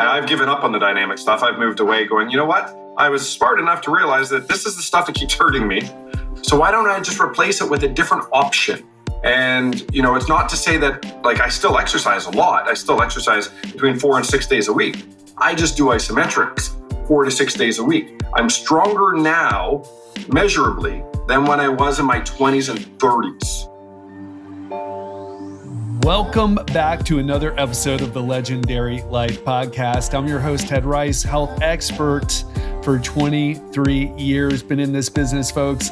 I've given up on the dynamic stuff. I've moved away going, you know what? I was smart enough to realize that this is the stuff that keeps hurting me. So why don't I just replace it with a different option? And, it's not to say that, I still exercise a lot. I still exercise between 4 and 6 days a week. I just do isometrics 4 to 6 days a week. I'm stronger now, measurably, than when I was in my 20s and 30s. Welcome back to another episode of the Legendary Life Podcast. I'm your host, Ted Rice, health expert for 23 years. Been in this business, folks,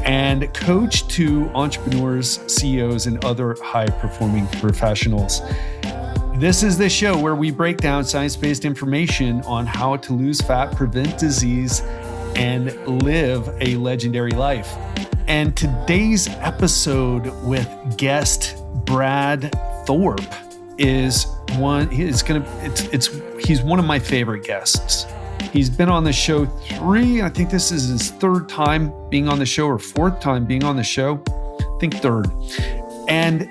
and coach to entrepreneurs, CEOs, and other high-performing professionals. This is the show where we break down science-based information on how to lose fat, prevent disease, and live a legendary life. And today's episode with guest Brad Thorpe is one. He's one of my favorite guests. He's been on the show 3. I think this is his 3rd time being on the show, or 4th time being on the show. I think 3rd. And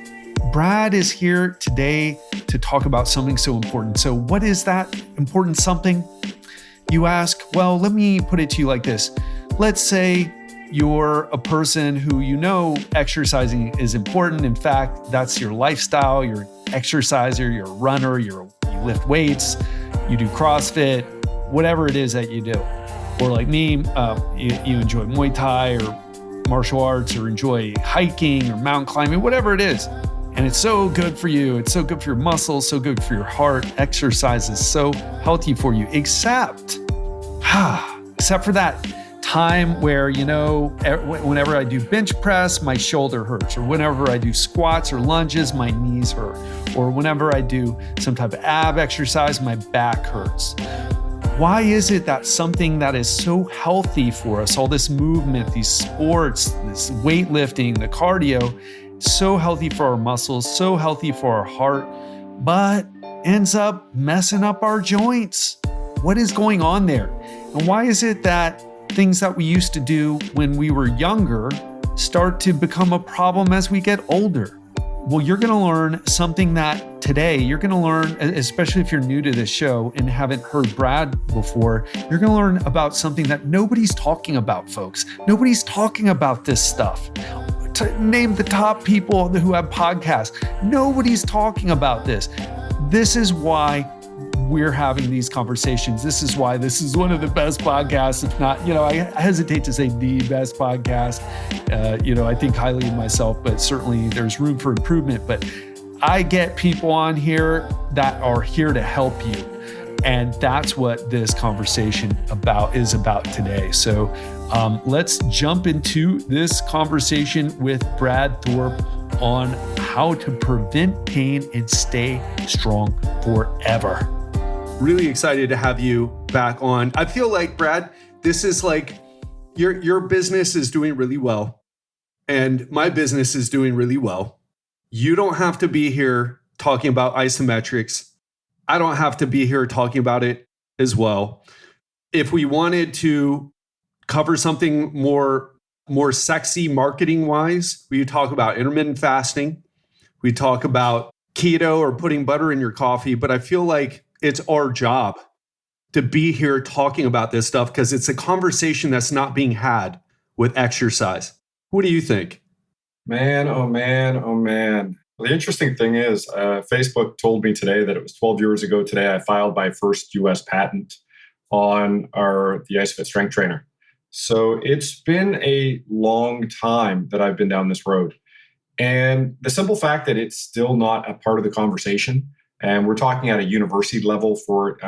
Brad is here today to talk about something so important. So what is that important something, you ask? Well, let me put it to you like this. Let's say you're a person who exercising is important. In fact, that's your lifestyle. You're an exerciser, you're a runner, you lift weights, you do CrossFit, whatever it is that you do. Or like me, you enjoy Muay Thai or martial arts, or enjoy hiking or mountain climbing, whatever it is. And it's so good for you. It's so good for your muscles, so good for your heart. Exercise is so healthy for you, except for that time where, whenever I do bench press, my shoulder hurts, or whenever I do squats or lunges, my knees hurt, or whenever I do some type of ab exercise, my back hurts. Why is it that something that is so healthy for us, all this movement, these sports, this weightlifting, the cardio, so healthy for our muscles, so healthy for our heart, but ends up messing up our joints? What is going on there? And why is it that things that we used to do when we were younger start to become a problem as we get older? Well, you're going to learn something that today you're going to learn, especially if you're new to this show and haven't heard Brad before. You're going to learn about something that nobody's talking about, folks. Nobody's talking about this stuff. To name the top people who have podcasts, nobody's talking about this. This is why we're having these conversations. This is why this is one of the best podcasts, if not, I hesitate to say the best podcast. I think highly of myself, but certainly there's room for improvement. But I get people on here that are here to help you. And that's what this conversation is about today. So let's jump into this conversation with Brad Thorpe on how to prevent pain and stay strong forever. Really excited to have you back on. I feel like, Brad, this is like your business is doing really well, and my business is doing really well. You don't have to be here talking about Isometrics. I don't have to be here talking about it as well. If we wanted to cover something more sexy marketing-wise, we talk about intermittent fasting. We talk about keto or putting butter in your coffee, but I feel like it's our job to be here talking about this stuff because it's a conversation that's not being had with exercise. What do you think? Man, oh man, oh man. Well, the interesting thing is, Facebook told me today that it was 12 years ago today I filed my first US patent on the Isofit Strength Trainer. So it's been a long time that I've been down this road. And the simple fact that it's still not a part of the conversation, and we're talking at a university level for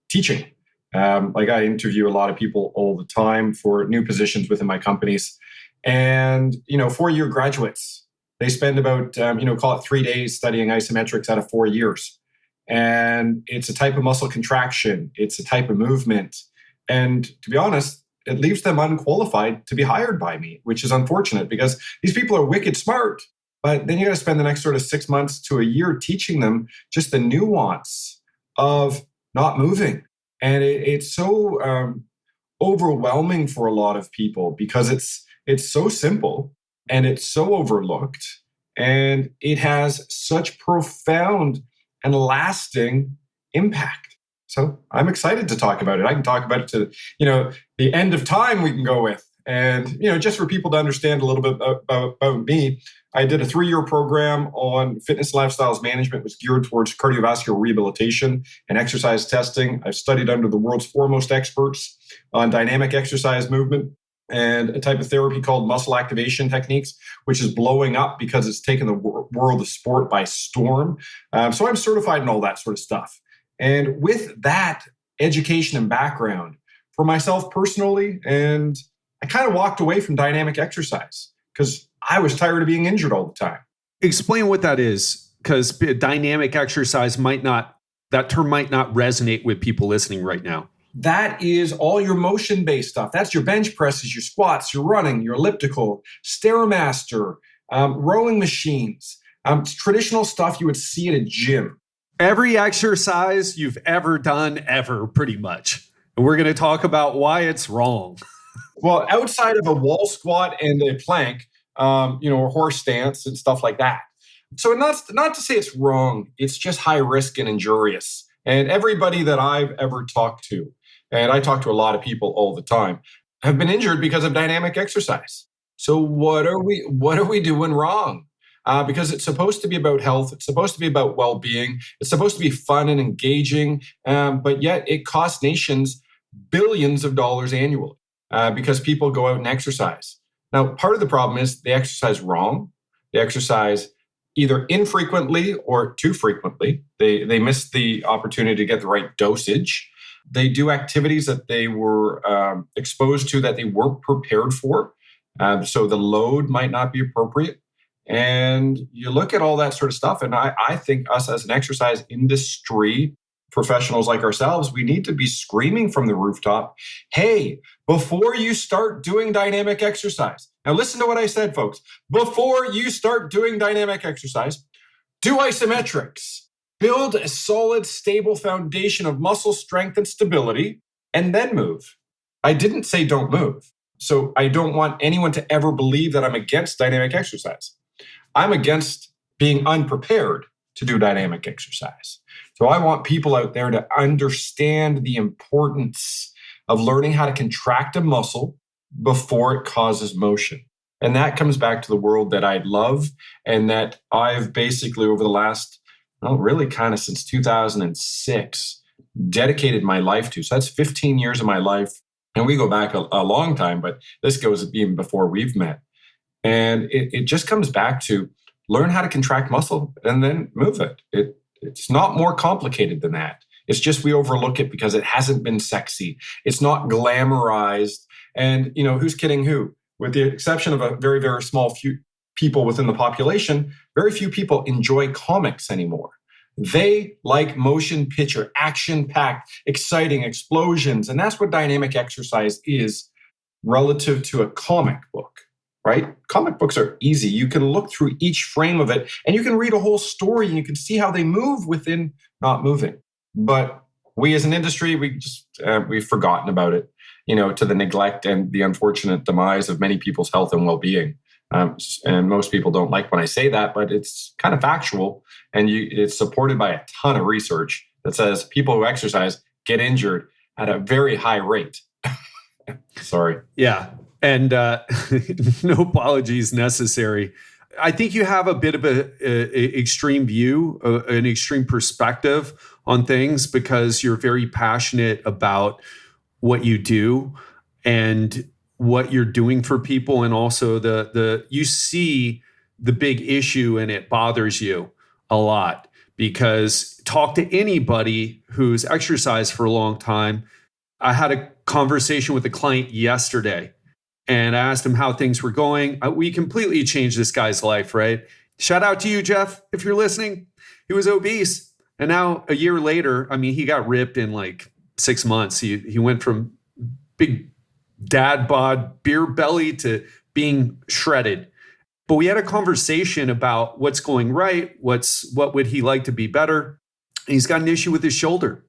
teaching. I interview a lot of people all the time for new positions within my companies. And, 4-year graduates, they spend about, call it 3 days studying isometrics out of 4 years. And it's a type of muscle contraction. It's a type of movement. And to be honest, it leaves them unqualified to be hired by me, which is unfortunate because these people are wicked smart. But then you got to spend the next sort of 6 months to a year teaching them just the nuance of not moving. And it's so overwhelming for a lot of people because it's so simple and it's so overlooked. And it has such profound and lasting impact. So I'm excited to talk about it. I can talk about it to, the end of time we can go with. And, just for people to understand a little bit about me, I did a 3-year program on fitness lifestyles management, was geared towards cardiovascular rehabilitation and exercise testing. I've studied under the world's foremost experts on dynamic exercise movement and a type of therapy called muscle activation techniques, which is blowing up because it's taken the world of sport by storm. So I'm certified in all that sort of stuff. And with that education and background for myself personally, and I kind of walked away from dynamic exercise because I was tired of being injured all the time. Explain what that is, because dynamic exercise that term might not resonate with people listening right now. That is all your motion-based stuff. That's your bench presses, your squats, your running, your elliptical, Stairmaster, rowing machines, traditional stuff you would see at a gym. Every exercise you've ever done, ever, pretty much. And we're going to talk about why it's wrong. Well, outside of a wall squat and a plank, or horse stance and stuff like that. So not to say it's wrong, it's just high risk and injurious. And everybody that I've ever talked to, and I talk to a lot of people all the time, have been injured because of dynamic exercise. So what are we doing wrong? Because it's supposed to be about health. It's supposed to be about well-being. It's supposed to be fun and engaging. But yet it costs nations billions of dollars annually because people go out and exercise. Now, part of the problem is they exercise wrong. They exercise either infrequently or too frequently. They miss the opportunity to get the right dosage. They do activities that they were exposed to that they weren't prepared for. So the load might not be appropriate. And you look at all that sort of stuff, and I think us as an exercise industry, professionals like ourselves, we need to be screaming from the rooftop, hey, before you start doing dynamic exercise, now listen to what I said, folks, before you start doing dynamic exercise, do isometrics. Build a solid, stable foundation of muscle strength and stability, and then move. I didn't say don't move. So I don't want anyone to ever believe that I'm against dynamic exercise. I'm against being unprepared to do dynamic exercise. So I want people out there to understand the importance of learning how to contract a muscle before it causes motion. And that comes back to the world that I love and that I've basically over the last, really kind of since 2006, dedicated my life to. So that's 15 years of my life. And we go back a long time, but this goes even before we've met. And it just comes back to learn how to contract muscle and then move it. It's not more complicated than that. It's just we overlook it because it hasn't been sexy. It's not glamorized. And, who's kidding who? With the exception of a very, very small few people within the population, very few people enjoy comics anymore. They like motion picture, action-packed, exciting explosions. And that's what dynamic exercise is relative to a comic book, right? Comic books are easy. You can look through each frame of it and you can read a whole story and you can see how they move within not moving. But we as an industry, we've forgotten about it, to the neglect and the unfortunate demise of many people's health and well-being. And most people don't like when I say that, but it's kind of factual. And it's supported by a ton of research that says people who exercise get injured at a very high rate. Sorry. Yeah. And no apologies necessary. I think you have a bit of an extreme view, an extreme perspective on things because you're very passionate about what you do and what you're doing for people. And also you see the big issue and it bothers you a lot because talk to anybody who's exercised for a long time. I had a conversation with a client yesterday and I asked him how things were going. We completely changed this guy's life, right? Shout out to you, Jeff, if you're listening. He was obese. And now a year later, he got ripped in like 6 months. He went from big dad bod, beer belly to being shredded. But we had a conversation about what's going right, what would he like to be better. And he's got an issue with his shoulder.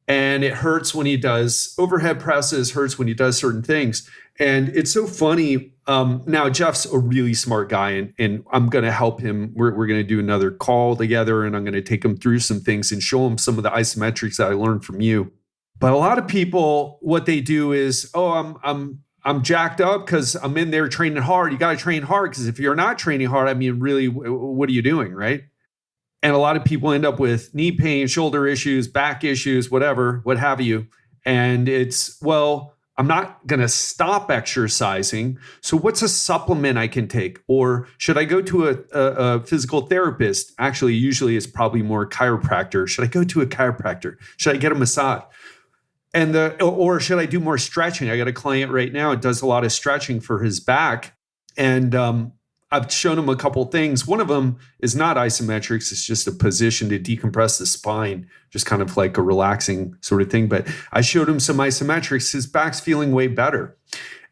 And it hurts when he does overhead presses, hurts when he does certain things. And it's so funny. Now, Jeff's a really smart guy, and I'm going to help him. We're going to do another call together, and I'm going to take him through some things and show him some of the isometrics that I learned from you. But a lot of people, what they do is, I'm jacked up because I'm in there training hard. You got to train hard, because if you're not training hard, I mean, really, what are you doing, right? And a lot of people end up with knee pain, shoulder issues, back issues, whatever, what have you. And it's, well, I'm not going to stop exercising. So what's a supplement I can take? Or should I go to a physical therapist? Actually, usually it's probably more a chiropractor. Should I go to a chiropractor? Should I get a massage? Or should I do more stretching? I got a client right now that does a lot of stretching for his back. And I've shown him a couple things. One of them is not isometrics. It's just a position to decompress the spine, just kind of like a relaxing sort of thing. But I showed him some isometrics. His back's feeling way better.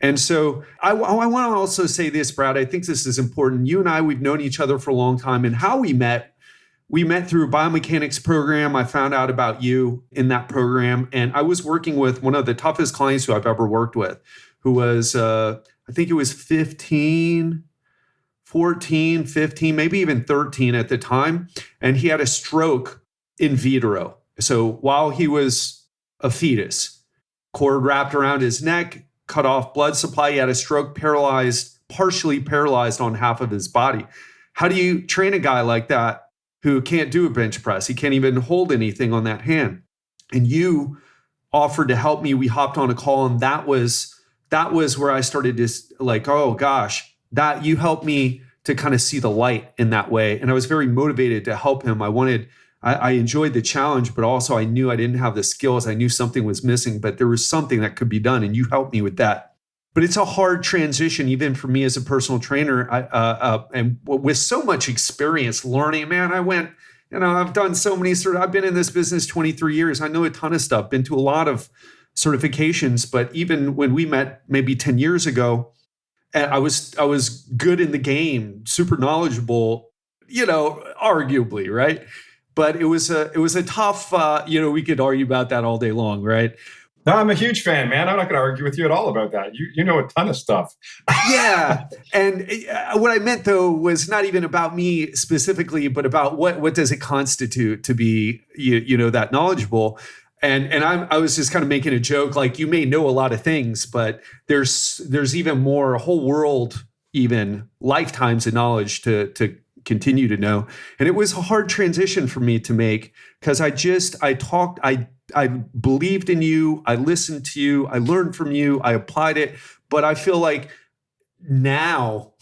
And so I want to also say this, Brad. I think this is important. You and I, we've known each other for a long time. And how we met through a biomechanics program. I found out about you in that program. And I was working with one of the toughest clients who I've ever worked with, who was, I think it was 14, 15, maybe even 13 at the time. And he had a stroke in vitro. So while he was a fetus, cord wrapped around his neck, cut off blood supply, he had a stroke, partially paralyzed on half of his body. How do you train a guy like that who can't do a bench press? He can't even hold anything on that hand. And you offered to help me. We hopped on a call, and that was where I started to like, oh gosh, that you helped me to kind of see the light in that way. And I was very motivated to help him. I enjoyed the challenge, but also I knew I didn't have the skills. I knew something was missing, but there was something that could be done, and you helped me with that. But it's a hard transition, even for me as a personal trainer. And with so much experience learning, man, I've done so many I've been in this business 23 years. I know a ton of stuff, been to a lot of certifications, but even when we met maybe 10 years ago, I was good in the game, super knowledgeable, arguably, right? But it was a tough, we could argue about that all day long, right? No, I'm a huge fan, man. I'm not going to argue with you at all about that. You know a ton of stuff. Yeah. And what I meant, though, was not even about me specifically, but about what does it constitute to be, that knowledgeable. And I was just kind of making a joke, like, you may know a lot of things, but there's even more, a whole world, even lifetimes of knowledge to continue to know. And it was a hard transition for me to make, because I believed in you, I listened to you, I learned from you, I applied it. But I feel like now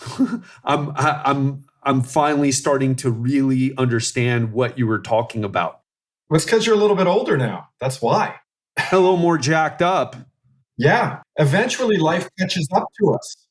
I'm finally starting to really understand what you were talking about. Well, it's because you're a little bit older now. That's why. A little more jacked up. Yeah. Eventually life catches up to us.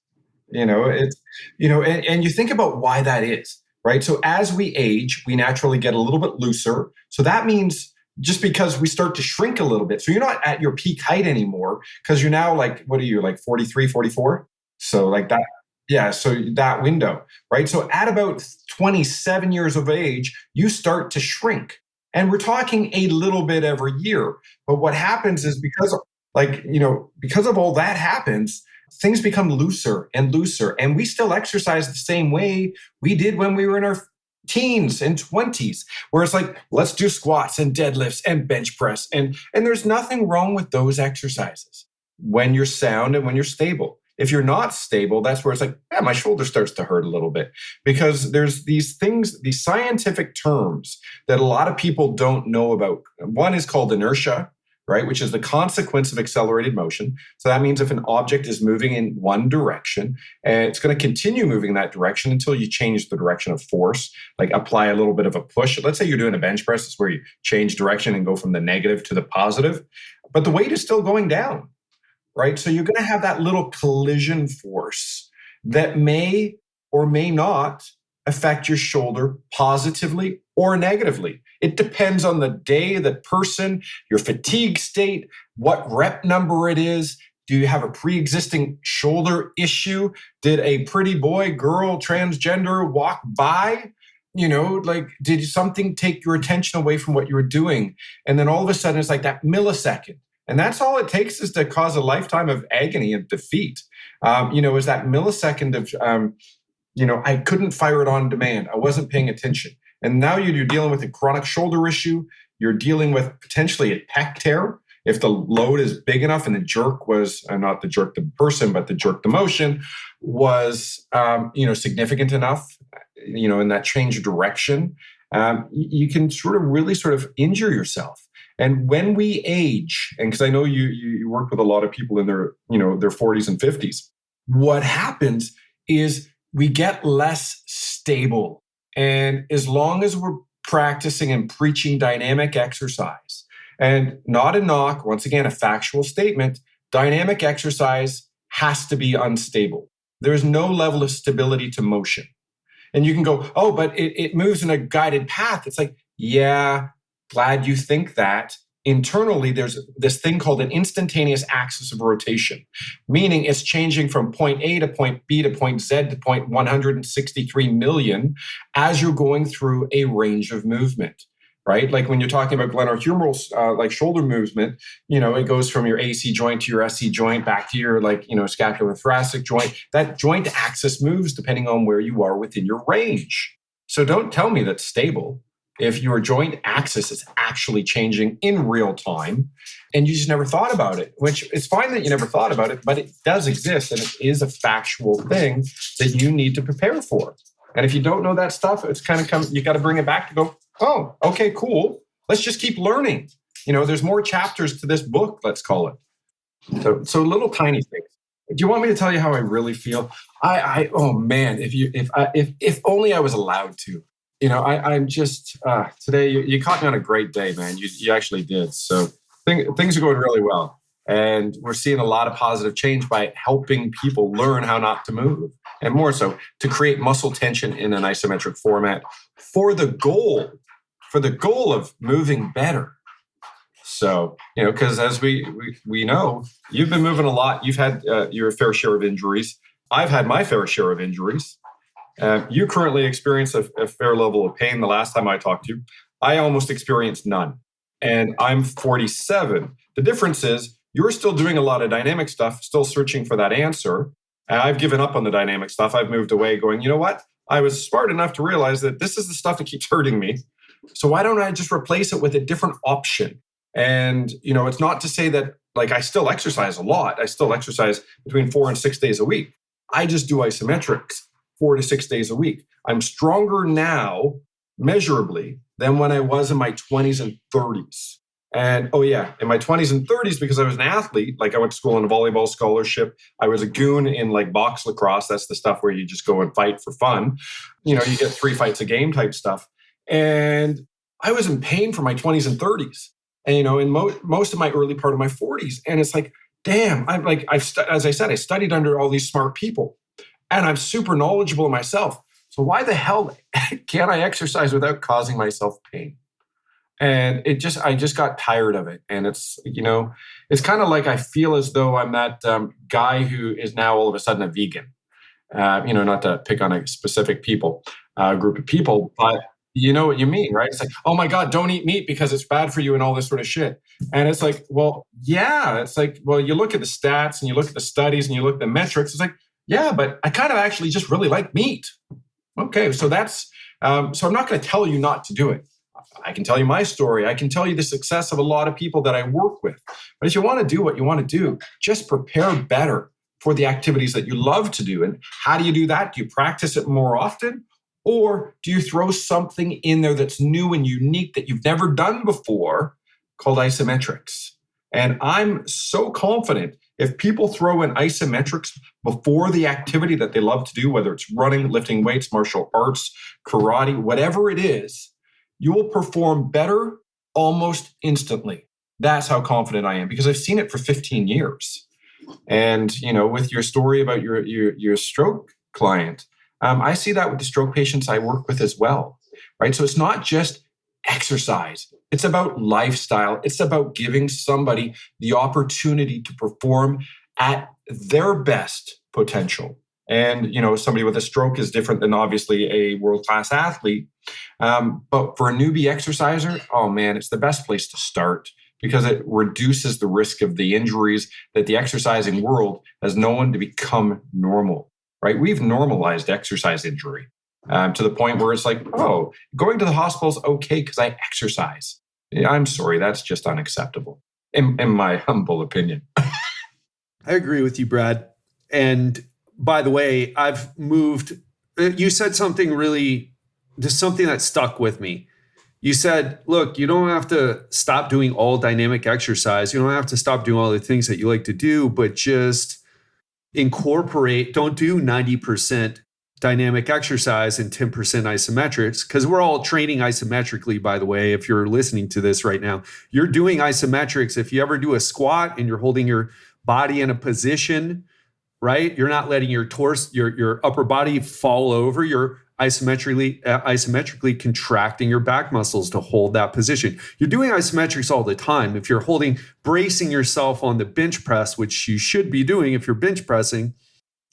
And you think about why that is, right? So as we age, we naturally get a little bit looser. So that means just because we start to shrink a little bit. So you're not at your peak height anymore, because you're now like, what are you, like 43, 44? So like that. Yeah. So that window, right? So at about 27 years of age, you start to shrink. And we're talking a little bit every year. But what happens is because of all that happens, things become looser and looser. And we still exercise the same way we did when we were in our teens and 20s, where it's like, let's do squats and deadlifts and bench press. And there's nothing wrong with those exercises when you're sound and when you're stable. If you're not stable, that's where it's like, my shoulder starts to hurt a little bit, because there's these things, these scientific terms that a lot of people don't know about. One is called inertia, right? Which is the consequence of accelerated motion. So that means if an object is moving in one direction, it's going to continue moving in that direction until you change the direction of force, like apply a little bit of a push. Let's say you're doing a bench press, it's where you change direction and go from the negative to the positive, but the weight is still going down. Right? So you're going to have that little collision force that may or may not affect your shoulder positively or negatively. It depends on the day, the person, your fatigue state, what rep number it is. Do you have a pre-existing shoulder issue? Did a pretty boy, girl, transgender walk by like, did something take your attention away from what you were doing? And then all of a sudden it's like that millisecond. And that's all it takes is to cause a lifetime of agony and defeat. Is that millisecond of, I couldn't fire it on demand. I wasn't paying attention. And now you're dealing with a chronic shoulder issue. You're dealing with potentially a pec tear. If the load is big enough and the jerk was not the jerk the person, but the jerk the motion was, significant enough, in that change of direction, you can really injure yourself. And when we age, and because I know you work with a lot of people in their 40s and 50s, what happens is we get less stable. And as long as we're practicing and preaching dynamic exercise, and not a knock, once again, a factual statement, dynamic exercise has to be unstable. There's no level of stability to motion. And you can go, oh, but it moves in a guided path. It's like, yeah, glad you think that. Internally, there's this thing called an instantaneous axis of rotation, meaning it's changing from point A to point B to point Z to point 163 million as you're going through a range of movement, right? Like when you're talking about glenohumeral, like shoulder movement, it goes from your AC joint to your SC joint back to your scapulothoracic joint. That joint axis moves depending on where you are within your range. So don't tell me that's stable if your joint axis is actually changing in real time and you just never thought about it, which it's fine that you never thought about it, but it does exist and it is a factual thing that you need to prepare for. And if you don't know that stuff, it's you got to bring it back to go, oh, okay, cool. Let's just keep learning. There's more chapters to this book, let's call it. So little tiny things. Do you want me to tell you how I really feel? Oh man, if only I was allowed to. I'm just, today, you caught me on a great day, man. You actually did. So things are going really well. And we're seeing a lot of positive change by helping people learn how not to move. And more so, to create muscle tension in an isometric format for the goal of moving better. So, because as we know, you've been moving a lot. You've had your fair share of injuries. I've had my fair share of injuries. You currently experience a fair level of pain. The last time I talked to you, I almost experienced none. And I'm 47. The difference is you're still doing a lot of dynamic stuff, still searching for that answer. And I've given up on the dynamic stuff. I've moved away going, you know what? I was smart enough to realize that this is the stuff that keeps hurting me. So why don't I just replace it with a different option? And, it's not to say that I still exercise a lot. I still exercise between 4 and 6 days a week. I just do isometrics 4 to 6 days a week. I'm stronger now, measurably, than when I was in my 20s and 30s. And in my 20s and 30s, because I was an athlete, I went to school on a volleyball scholarship. I was a goon in box lacrosse. That's the stuff where you just go and fight for fun. You get 3 fights a game type stuff. And I was in pain for my 20s and 30s. And, in most of my early part of my 40s. And it's like, damn, as I said, I studied under all these smart people. And I'm super knowledgeable in myself. So why the hell can't I exercise without causing myself pain? And I just got tired of it. And it's, it's kind of like I feel as though I'm that guy who is now all of a sudden a vegan. Not to pick on a specific group of people, but you know what you mean, right? It's like, oh my God, don't eat meat because it's bad for you and all this sort of shit. And it's like, well, yeah. It's like, well, you look at the stats and you look at the studies and you look at the metrics. It's like, yeah, but I kind of actually just really like meat. Okay, so that's, so I'm not going to tell you not to do it. I can tell you my story. I can tell you the success of a lot of people that I work with. But if you want to do what you want to do, just prepare better for the activities that you love to do. And how do you do that? Do you practice it more often? Or do you throw something in there that's new and unique that you've never done before called isometrics? And I'm so confident if people throw in isometrics before the activity that they love to do, whether it's running, lifting weights, martial arts, karate, whatever it is, you will perform better almost instantly. That's how confident I am because I've seen it for 15 years. And, with your story about your stroke client, I see that with the stroke patients I work with as well, right? So it's not just exercise. It's about lifestyle. It's about giving somebody the opportunity to perform at their best potential. And, somebody with a stroke is different than obviously a world-class athlete. But for a newbie exerciser, oh man, it's the best place to start because it reduces the risk of the injuries that the exercising world has known to become normal, right? We've normalized exercise injury to the point where it's like, oh, going to the hospital is okay because I exercise. I'm sorry, that's just unacceptable, in my humble opinion. I agree with you, Brad. And by the way, I've moved. You said something something that stuck with me. You said, look, you don't have to stop doing all dynamic exercise. You don't have to stop doing all the things that you like to do, but just don't do 90% dynamic exercise and 10% isometrics, because we're all training isometrically, by the way. If you're listening to this right now, you're doing isometrics. If you ever do a squat and you're holding your body in a position, right? You're not letting your torso, your upper body fall over. You're isometrically contracting your back muscles to hold that position. You're doing isometrics all the time. If you're bracing yourself on the bench press, which you should be doing if you're bench pressing,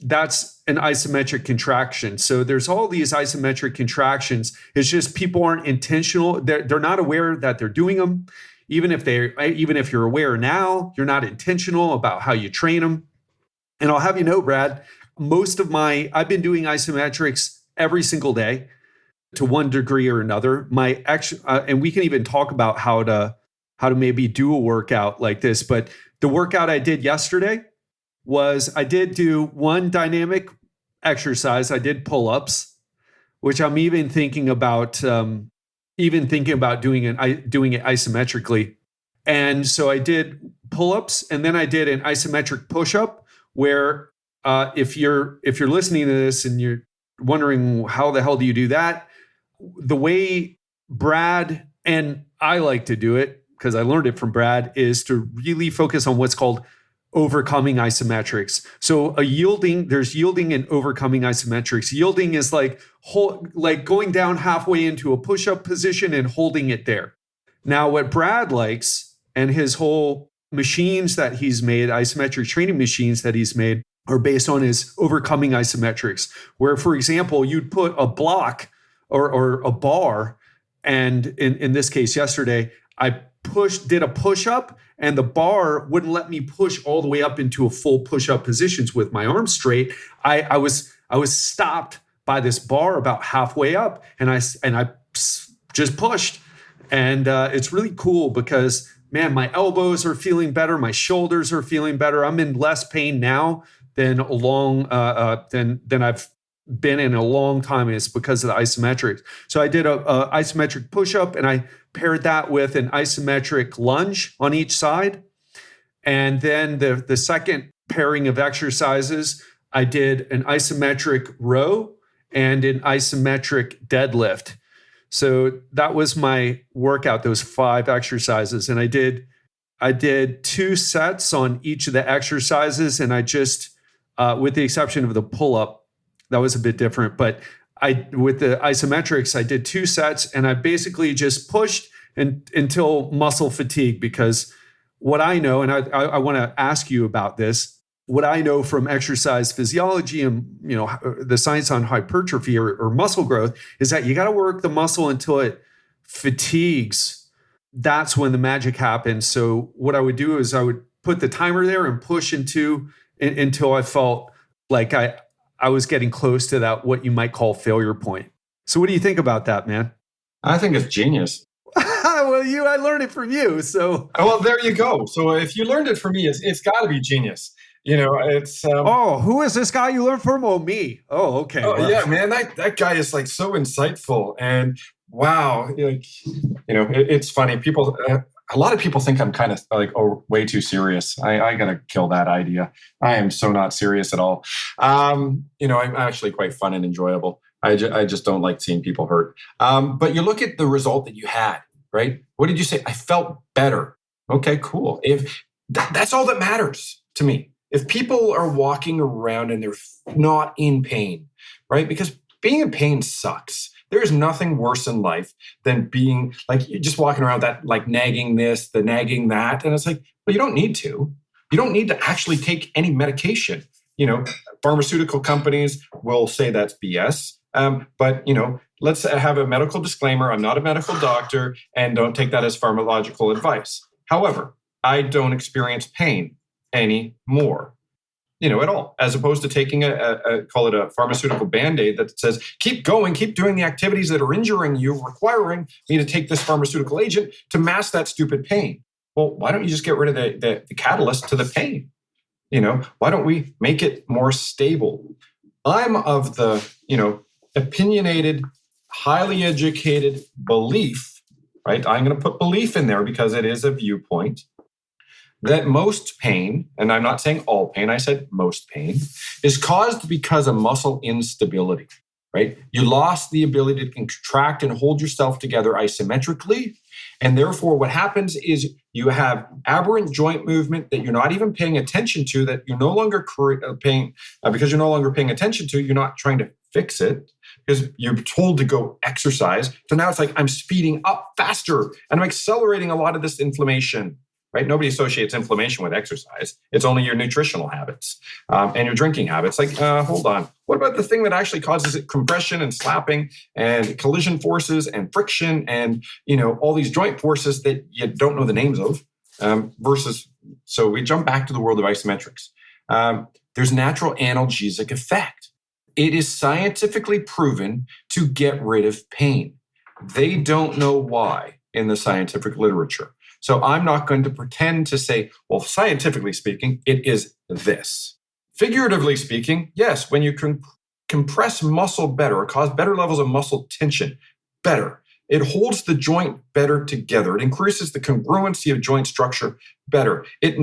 that's an isometric contraction. So there's all these isometric contractions. It's just people aren't intentional. They're not aware that they're doing them. Even if you're aware now, you're not intentional about how you train them. And I'll have you know, Brad, I've been doing isometrics every single day to one degree or another. And we can even talk about how to maybe do a workout like this. But the workout I did yesterday was I did do one dynamic exercise. I did pull-ups, which I'm even thinking about doing it isometrically. And so I did pull-ups, and then I did an isometric push-up where if you're listening to this and you're wondering how the hell do you do that, the way Brad and I like to do it, because I learned it from Brad, is to really focus on what's called overcoming isometrics. So there's yielding and overcoming isometrics. Yielding is like going down halfway into a push-up position and holding it there. Now, what Brad likes, and his whole machines that he's made, isometric training machines that he's made, are based on his overcoming isometrics, where, for example, you'd put a block or a bar, and in this case yesterday, I did a push-up, and the bar wouldn't let me push all the way up into a full push-up positions with my arms straight. I was stopped by this bar about halfway up, and I just pushed. And it's really cool because, man, my elbows are feeling better, my shoulders are feeling better. I'm in less pain now than I've been in a long time. And it's because of the isometrics. So I did a isometric push-up, and I paired that with an isometric lunge on each side. And then the second pairing of exercises, I did an isometric row and an isometric deadlift. So that was my workout, those 5 exercises. And I did 2 sets on each of the exercises. And I just, with the exception of the pull-up, that was a bit different. But with the isometrics, I did 2 sets, and I basically just pushed until muscle fatigue, because what I know, and I want to ask you about this, what I know from exercise physiology and the science on hypertrophy or muscle growth is that you got to work the muscle until it fatigues. That's when the magic happens. So what I would do is I would put the timer there and push until I felt like I was getting close to that, what you might call failure point. So what do you think about that, man? I think it's genius. Well, I learned it from you. So well, there you go. So if you learned it from me, it's got to be genius. It's who is this guy you learned from? Oh, me. Oh, okay. Oh, yeah, man, that guy is like so insightful, and wow, it's funny. People, a lot of people think I'm kind of like way too serious. I gotta kill that idea. I am so not serious at all. I'm actually quite fun and enjoyable. I just don't like seeing people hurt. But you look at the result that you had, right? What did you say? I felt better. Okay, cool. If that's all that matters to me. If people are walking around and they're not in pain, right? Because being in pain sucks. There is nothing worse in life than being like, you're just walking around that, like nagging this, the nagging that. And it's like, well, you don't need to. You don't need to actually take any medication. Pharmaceutical companies will say that's BS. But let's have a medical disclaimer. I'm not a medical doctor, and don't take that as pharmacological advice. However, I don't experience pain anymore, at all, as opposed to taking call it a pharmaceutical Band-Aid that says, keep going, keep doing the activities that are injuring you, requiring me to take this pharmaceutical agent to mask that stupid pain. Well, why don't you just get rid of the catalyst to the pain? Why don't we make it more stable? I'm of the, opinionated, highly educated belief, right? I'm going to put belief in there because it is a viewpoint, that most pain, and I'm not saying all pain, I said most pain, is caused because of muscle instability, right? You lost the ability to contract and hold yourself together isometrically. And therefore, what happens is you have aberrant joint movement that you're not even paying attention to, that you're no longer paying, because you're no longer paying attention to, you're not trying to fix it because you're told to go exercise. So now it's like I'm speeding up faster and I'm accelerating a lot of this inflammation. Right? Nobody associates inflammation with exercise. It's only your nutritional habits and your drinking habits. Like, hold on. What about the thing that actually causes it? Compression and slapping and collision forces and friction and, all these joint forces that you don't know the names of so we jump back to the world of isometrics. There's natural analgesic effect. It is scientifically proven to get rid of pain. They don't know why in the scientific literature. So I'm not going to pretend to say, well, scientifically speaking, it is this. Figuratively speaking, yes, when you can compress muscle better or cause better levels of muscle tension, better. It holds the joint better together. It increases the congruency of joint structure better. It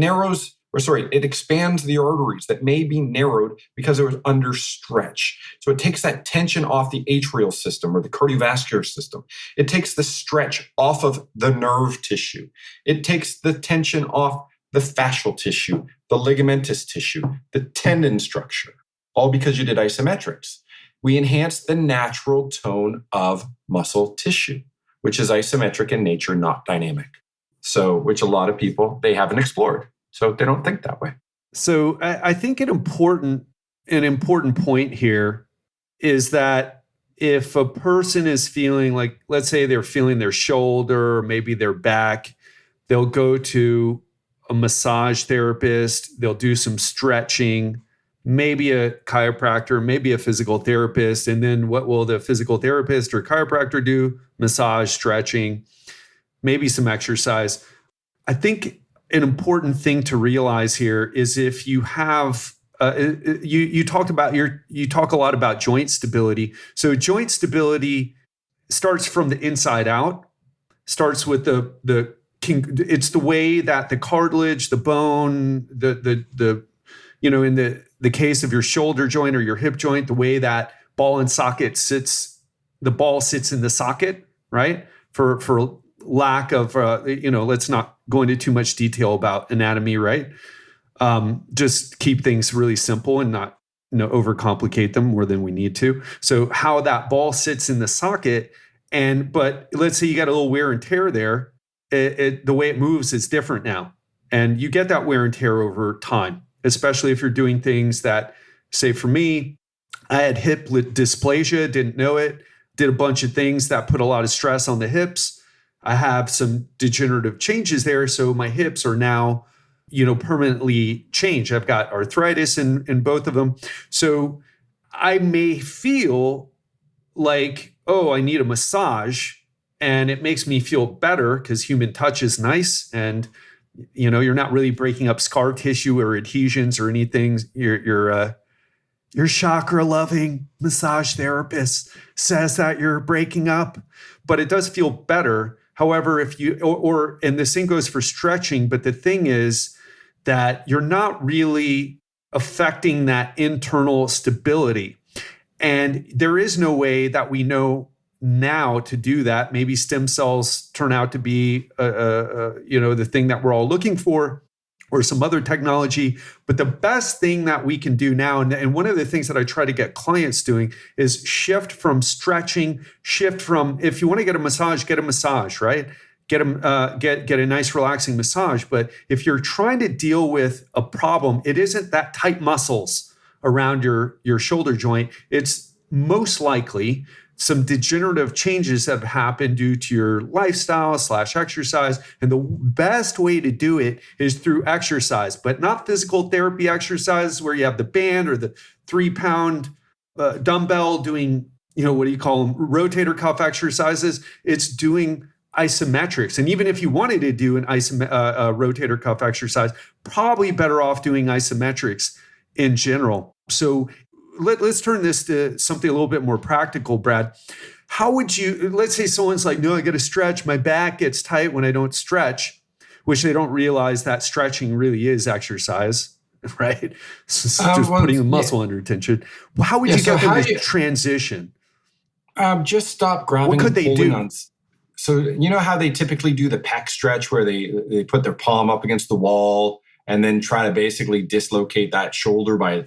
expands the arteries that may be narrowed because it was under stretch. So it takes that tension off the atrial system or the cardiovascular system. It takes the stretch off of the nerve tissue. It takes the tension off the fascial tissue, the ligamentous tissue, the tendon structure, all because you did isometrics. We enhance the natural tone of muscle tissue, which is isometric in nature, not dynamic. So, which a lot of people, they haven't explored. So they don't think that way. So I think an important point here is that if a person is feeling like, let's say they're feeling their shoulder, maybe their back, they'll go to a massage therapist, they'll do some stretching, maybe a chiropractor, maybe a physical therapist. And then what will the physical therapist or chiropractor do? Massage, stretching, maybe some exercise. I think an important thing to realize here is if you have, you talk a lot about joint stability. So joint stability starts from the inside out, starts with it's the way that the cartilage, the bone, in the case of your shoulder joint or your hip joint, the way that ball and socket sits, the ball sits in the socket, right? For lack of, let's not go into too much detail about anatomy, right? Just keep things really simple and not, overcomplicate them more than we need to. So how that ball sits in the socket, but let's say you got a little wear and tear there, the way it moves is different now. And you get that wear and tear over time, especially if you're doing things that, say for me, I had hip dysplasia, didn't know it, did a bunch of things that put a lot of stress on the hips. I have some degenerative changes there. So my hips are now, permanently changed. I've got arthritis in both of them. So I may feel like, oh, I need a massage, and it makes me feel better because human touch is nice. And, you're not really breaking up scar tissue or adhesions or anything. Your chakra loving massage therapist says that you're breaking up, but it does feel better. However, if you, and the same goes for stretching, but the thing is that you're not really affecting that internal stability. And there is no way that we know now to do that. Maybe stem cells turn out to be, the thing that we're all looking for, or some other technology. But the best thing that we can do now, and one of the things that I try to get clients doing, is shift from stretching, if you want to get a massage, right? Get a nice relaxing massage. But if you're trying to deal with a problem, it isn't that tight muscles around your shoulder joint, it's most likely some degenerative changes have happened due to your lifestyle / exercise. And the best way to do it is through exercise, but not physical therapy exercise where you have the band or the 3-pound dumbbell doing, what do you call them? Rotator cuff exercises. It's doing isometrics. And even if you wanted to do an rotator cuff exercise, probably better off doing isometrics in general. So let's turn this to something a little bit more practical, Brad. How would you, let's say someone's like, no, I got to stretch. My back gets tight when I don't stretch, which they don't realize that stretching really is exercise, right? It's just putting the muscle under tension. How would you get them to transition? Just stop grabbing. What could they do? On. So you know how they typically do the pec stretch where they put their palm up against the wall and then try to basically dislocate that shoulder by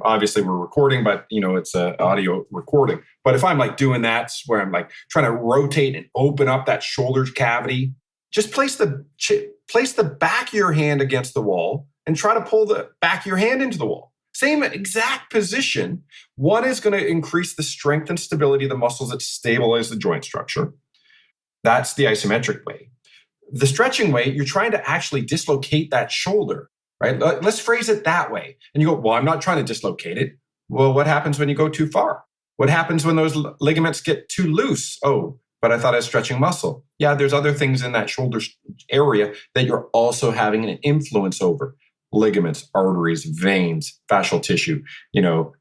obviously we're recording, but it's an audio recording. But if I'm like doing that where I'm like trying to rotate and open up that shoulder cavity, just place the back of your hand against the wall and try to pull the back of your hand into the wall. Same exact position. One is going to increase the strength and stability of the muscles that stabilize the joint structure. That's the isometric way. The stretching way, you're trying to actually dislocate that shoulder, right? Let's phrase it that way. And you go, well, I'm not trying to dislocate it. Well, what happens when you go too far? What happens when those ligaments get too loose? Oh, but I thought I was stretching muscle. Yeah, there's other things in that shoulder area that you're also having an influence over. Ligaments, arteries, veins, fascial tissue,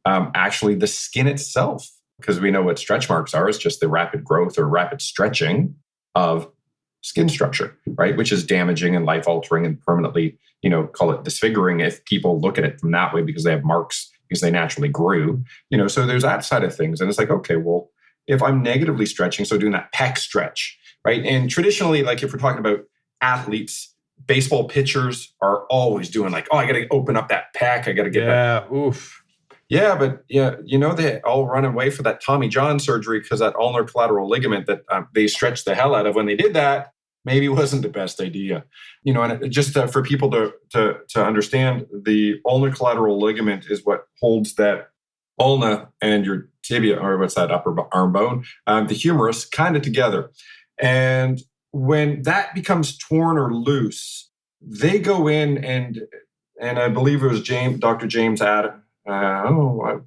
actually the skin itself, because we know what stretch marks are. It's just the rapid growth or rapid stretching of skin structure, right? Which is damaging and life-altering and permanently, call it disfiguring if people look at it from that way because they have marks because they naturally grew, so there's that side of things. And it's like, okay, well, if I'm negatively stretching, so doing that pec stretch, right? And traditionally, like if we're talking about athletes, baseball pitchers are always doing like, oh, I got to open up that pec. I got to get that. Oof. Yeah, but they all run away for that Tommy John surgery because that ulnar collateral ligament that they stretched the hell out of when they did that maybe wasn't the best idea. And just for people to understand, the ulnar collateral ligament is what holds that ulna and your tibia, or what's that upper arm bone, the humerus, kind of together. And when that becomes torn or loose, they go in and I believe it was Dr. James Adam. I'm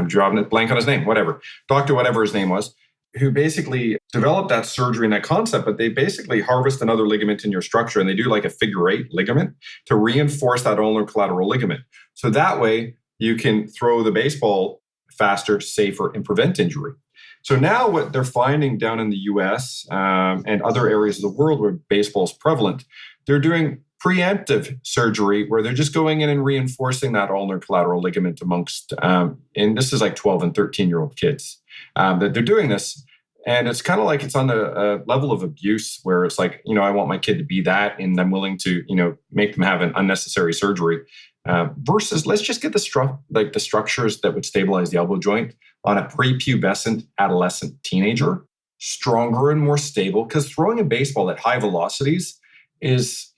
drawing a blank on his name, whatever. Doctor, whatever his name was, who basically developed that surgery and that concept, but they basically harvest another ligament in your structure and they do like a figure 8 ligament to reinforce that ulnar collateral ligament. So that way you can throw the baseball faster, safer, and prevent injury. So now what they're finding down in the US and other areas of the world where baseball is prevalent, they're doing preemptive surgery where they're just going in and reinforcing that ulnar collateral ligament amongst, and this is like 12 and 13-year-old kids that they're doing this. And it's kind of like it's on a level of abuse where it's like, I want my kid to be that and I'm willing to, make them have an unnecessary surgery versus let's just get the structures that would stabilize the elbow joint on a prepubescent adolescent teenager stronger and more stable, because throwing a baseball at high velocities is,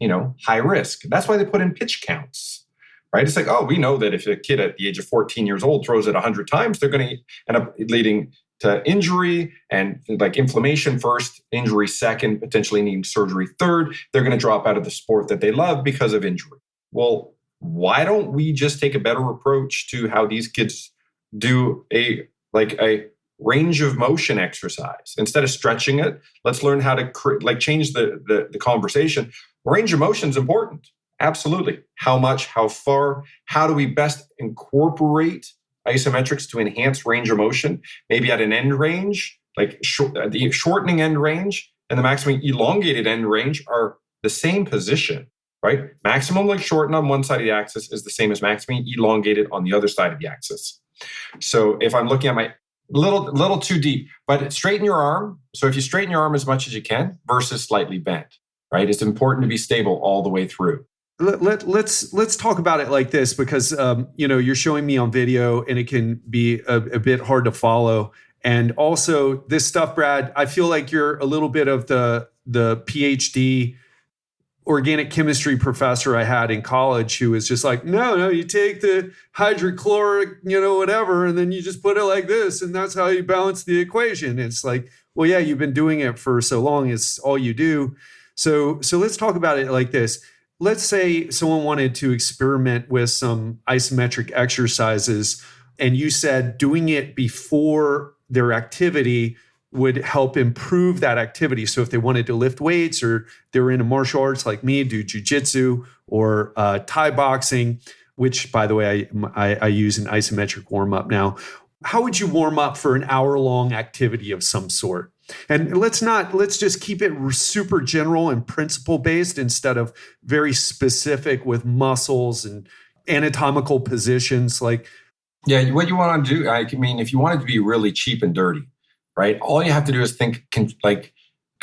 high risk. That's why they put in pitch counts, right? It's like, oh, we know that if a kid at the age of 14 years old throws it 100 times, they're going to end up leading to injury and like inflammation first, injury second, potentially needing surgery third. They're going to drop out of the sport that they love because of injury. Well, why don't we just take a better approach to how these kids do a range of motion exercise? Instead of stretching it, let's learn how to change the conversation. Range of motion is important. Absolutely. How much, how far, how do we best incorporate isometrics to enhance range of motion? Maybe at an end range, like the shortening end range and the maximum elongated end range are the same position, right? Maximum shorten on one side of the axis is the same as maximum elongated on the other side of the axis. So if I'm looking at my little too deep, but straighten your arm. So if you straighten your arm as much as you can versus slightly bent, right? It's important to be stable all the way through. Let's talk about it like this, because you're showing me on video and it can be a bit hard to follow. And also this stuff, Brad, I feel like you're a little bit of the PhD organic chemistry professor I had in college who was just like, no, you take the hydrochloric, whatever, and then you just put it like this, and that's how you balance the equation. It's like, well, yeah, you've been doing it for so long, it's all you do. So let's talk about it like this. Let's say someone wanted to experiment with some isometric exercises, and you said doing it before their activity would help improve that activity. So if they wanted to lift weights, or they were into martial arts like me, do jujitsu or Thai boxing, which, by the way, I use an isometric warm up now. How would you warm up for an hour-long activity of some sort? And let's just keep it super general and principle based instead of very specific with muscles and anatomical positions. Like, yeah, what you want to do, I mean, if you want it to be really cheap and dirty, right? All you have to do is think like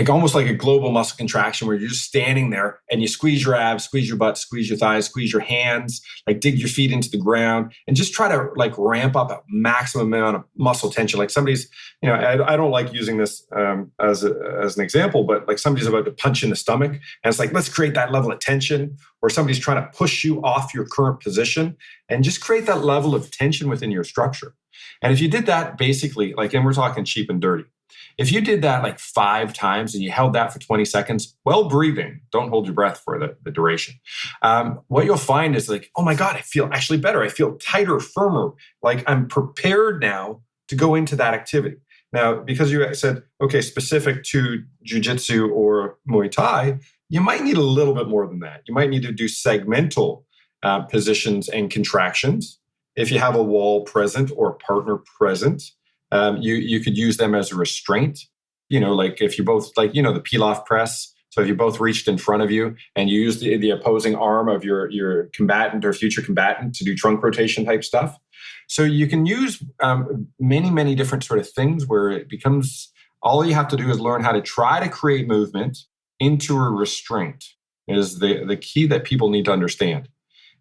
almost like a global muscle contraction where you're just standing there and you squeeze your abs, squeeze your butt, squeeze your thighs, squeeze your hands, like dig your feet into the ground and just try to like ramp up a maximum amount of muscle tension. Like somebody's, I don't like using this as an example, but like somebody's about to punch in the stomach and it's like, let's create that level of tension, or somebody's trying to push you off your current position and just create that level of tension within your structure. And if you did that basically, like, and we're talking cheap and dirty, if you did that like 5 times and you held that for 20 seconds, while breathing, don't hold your breath for the duration. What you'll find is like, oh my God, I feel actually better. I feel tighter, firmer. Like I'm prepared now to go into that activity. Now, because you said, okay, specific to jujitsu or Muay Thai, you might need a little bit more than that. You might need to do segmental positions and contractions. If you have a wall present or a partner present, you could use them as a restraint. Like if you both, like, the Pilaf press. So if you both reached in front of you and you use the opposing arm of your combatant or future combatant to do trunk rotation type stuff. So you can use many, many different sort of things where it becomes, all you have to do is learn how to try to create movement into a restraint is the key that people need to understand.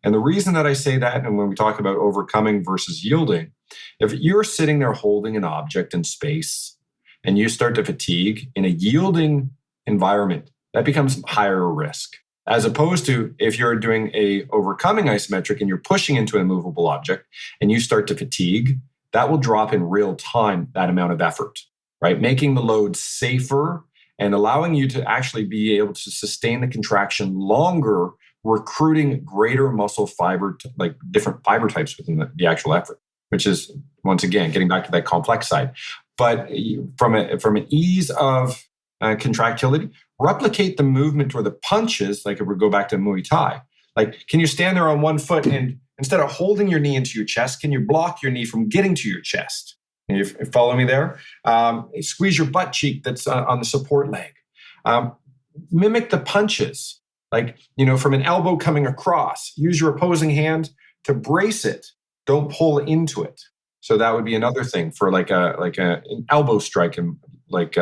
And the reason that I say that, and when we talk about overcoming versus yielding, if you're sitting there holding an object in space and you start to fatigue in a yielding environment, that becomes higher risk. As opposed to if you're doing a overcoming isometric and you're pushing into an immovable object and you start to fatigue, that will drop in real time that amount of effort, right? Making the load safer and allowing you to actually be able to sustain the contraction longer, recruiting greater muscle fiber, like different fiber types within the actual effort, which is, once again, getting back to that complex side. But from an ease of contractility, replicate the movement or the punches, like if we go back to Muay Thai. Like, can you stand there on one foot and instead of holding your knee into your chest, can you block your knee from getting to your chest? Can you follow me there? Squeeze your butt cheek that's on the support leg. Mimic the punches. Like, from an elbow coming across, use your opposing hand to brace it. Don't pull into it. So that would be another thing for like an elbow strike and like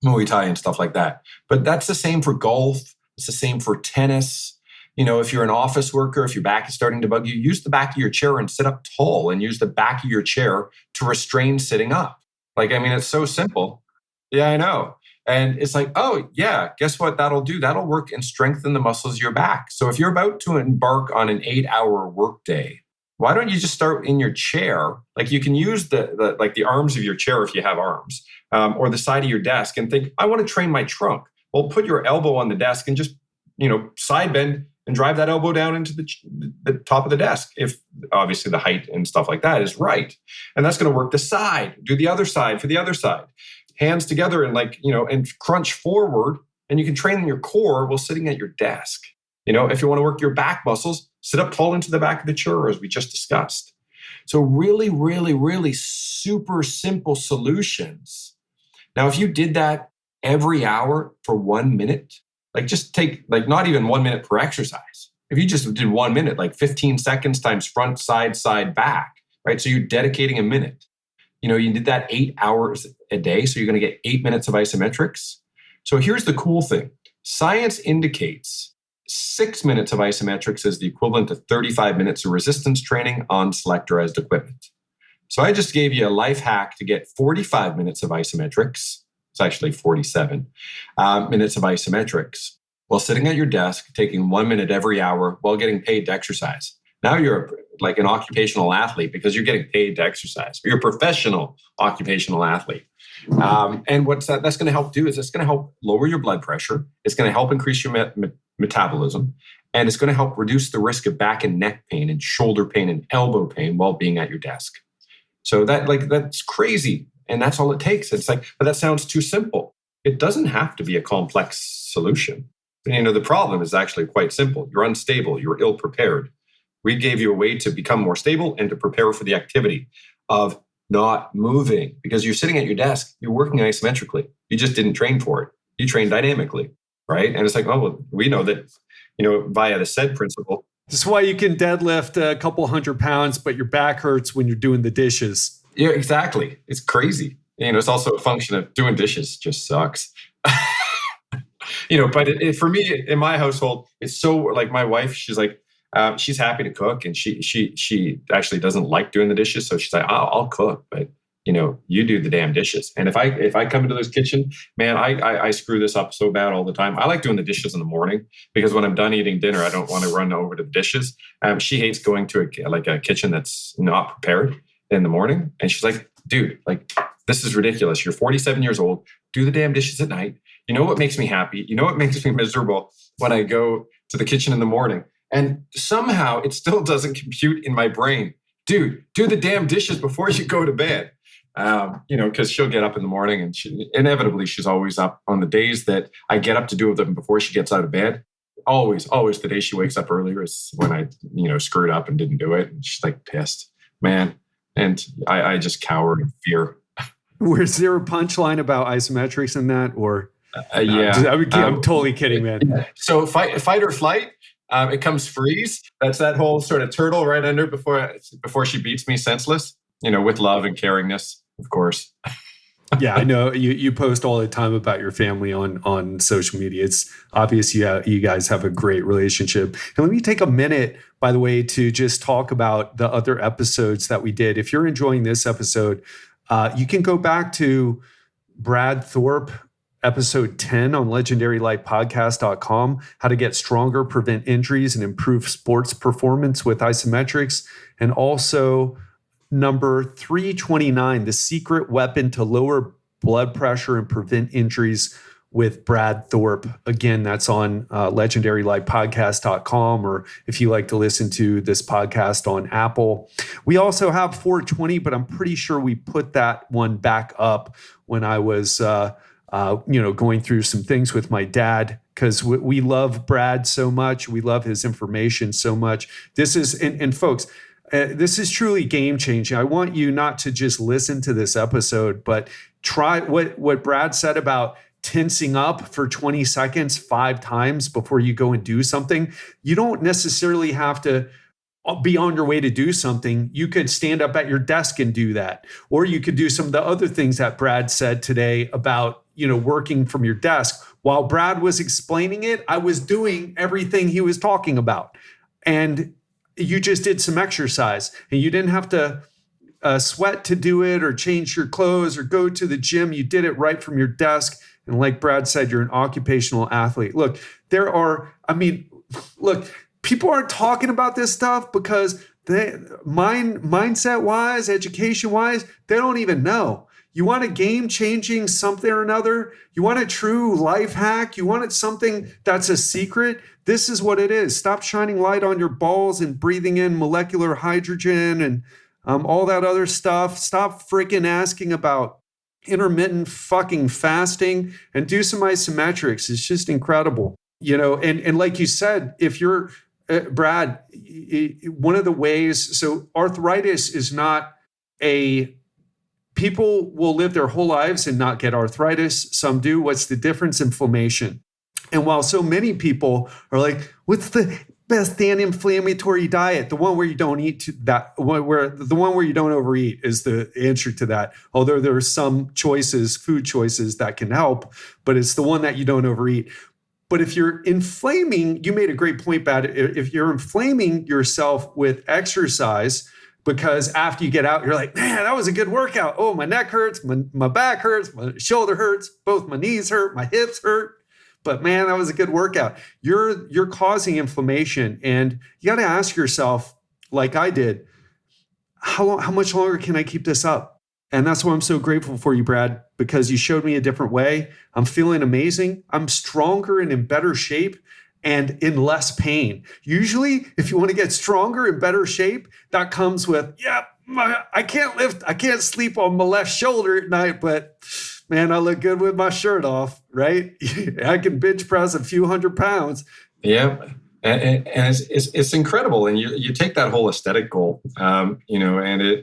Muay Thai and stuff like that. But that's the same for golf. It's the same for tennis. If you're an office worker, if your back is starting to bug you, use the back of your chair and sit up tall and use the back of your chair to restrain sitting up. Like, it's so simple. Yeah, I know. And it's like, oh, yeah, guess what that'll do? That'll work and strengthen the muscles of your back. So if you're about to embark on an 8-hour workday, why don't you just start in your chair? Like, you can use the arms of your chair if you have arms, or the side of your desk and think, I want to train my trunk. Well, put your elbow on the desk and just, side bend and drive that elbow down into the top of the desk. If obviously the height and stuff like that is right. And that's going to work the side. Do the other side for the other side. Hands together and and crunch forward, and you can train your core while sitting at your desk. If you want to work your back muscles, sit up tall into the back of the chair, as we just discussed. So really, really, really super simple solutions. Now, if you did that every hour for 1 minute, like just take like not even 1 minute per exercise. If you just did 1 minute, like 15 seconds times front, side, back, right? So you're dedicating a minute. You did that 8 hours a day, so you're going to get 8 minutes of isometrics. So here's the cool thing. Science indicates 6 minutes of isometrics is the equivalent to 35 minutes of resistance training on selectorized equipment. So I just gave you a life hack to get 45 minutes of isometrics. It's actually 47 minutes of isometrics while sitting at your desk, taking 1 minute every hour while getting paid to exercise. Now you're like an occupational athlete because you're getting paid to exercise. You're a professional occupational athlete. And what that's going to help do is it's going to help lower your blood pressure. It's going to help increase your metabolism. And it's going to help reduce the risk of back and neck pain and shoulder pain and elbow pain while being at your desk. So that's crazy. And that's all it takes. It's like, but that sounds too simple. It doesn't have to be a complex solution. The problem is actually quite simple. You're unstable. You're ill prepared. We gave you a way to become more stable and to prepare for the activity of not moving, because you're sitting at your desk, you're working isometrically. You just didn't train for it. You trained dynamically, right? And it's like, oh, well, we know that, via the SAID principle. This is why you can deadlift a couple 100 pounds, but your back hurts when you're doing the dishes. Yeah, exactly. It's crazy. It's also a function of doing dishes just sucks. But for me, in my household, it's so like my wife, she's like, she's happy to cook, and she actually doesn't like doing the dishes. So she's like, I'll cook, but you do the damn dishes. And if I come into this kitchen, man, I screw this up so bad all the time. I like doing the dishes in the morning because when I'm done eating dinner, I don't want to run over to the dishes. She hates going to a kitchen that's not prepared in the morning. And she's like, dude, like, this is ridiculous. You're 47 years old. Do the damn dishes at night. You know what makes me happy? You know what makes me miserable? When I go to the kitchen in the morning. And somehow it still doesn't compute in my brain. Dude, do the damn dishes before you go to bed. Because she'll get up in the morning, and she's always up on the days that I get up to do them before she gets out of bed. Always the day she wakes up earlier is when I, screwed up and didn't do it. And she's like pissed, man. And I just cower in fear. Was there a punchline about isometrics in that, or? Yeah. I'm totally kidding, man. Yeah. So fight or flight. It comes freeze. That's that whole sort of turtle right under before she beats me senseless. With love and caringness, of course. Yeah, I know you post all the time about your family on social media. It's obvious you guys have a great relationship. And let me take a minute, by the way, to just talk about the other episodes that we did. If you're enjoying this episode, you can go back to Brad Thorpe, episode 10 on legendarylightpodcast.com, how to get stronger, prevent injuries, and improve sports performance with isometrics. And also number 329, the secret weapon to lower blood pressure and prevent injuries with Brad Thorpe. Again, that's on legendarylightpodcast.com, or if you like to listen to this podcast on Apple. We also have 420, but I'm pretty sure we put that one back up when I was going through some things with my dad, because we love Brad so much. We love his information so much. This is, and folks, this is truly game changing. I want you not to just listen to this episode, but try what Brad said about tensing up for 20 seconds 5 times before you go and do something. You don't necessarily have to be on your way to do something. You could stand up at your desk and do that. Or you could do some of the other things that Brad said today about, working from your desk. While Brad was explaining it, I was doing everything he was talking about. And you just did some exercise, and you didn't have to sweat to do it or change your clothes or go to the gym. You did it right from your desk. And like Brad said, you're an occupational athlete. Look, people aren't talking about this stuff because mindset wise, education wise, they don't even know. You want a game-changing something or another? You want a true life hack? You want something that's a secret? This is what it is. Stop shining light on your balls and breathing in molecular hydrogen and all that other stuff. Stop freaking asking about intermittent fucking fasting and do some isometrics. It's just incredible. And like you said, if you're, Brad, one of the ways, so arthritis is not people will live their whole lives and not get arthritis. Some do. What's the difference? Inflammation. And while so many people are like, what's the best anti-inflammatory diet? The one where you don't eat the one where you don't overeat is the answer to that. Although there are some food choices that can help, but it's the one that you don't overeat. But if you're inflaming, you made a great point, Brad. If you're inflaming yourself with exercise, because after you get out, you're like, man, that was a good workout. Oh, my neck hurts, my back hurts, my shoulder hurts, both my knees hurt, my hips hurt, But man, that was a good workout. You're causing inflammation, and you got to ask yourself, like I did, how much longer can I keep this up? And that's why I'm so grateful for you, Brad, because you showed me a different way. I'm feeling amazing. I'm stronger and in better shape and in less pain. Usually, if you want to get stronger and better shape, that comes with, I can't lift, I can't sleep on my left shoulder at night, but man, I look good with my shirt off, right? I can bench press a few 100 pounds. Yeah. And it's incredible. And you take that whole aesthetic goal, and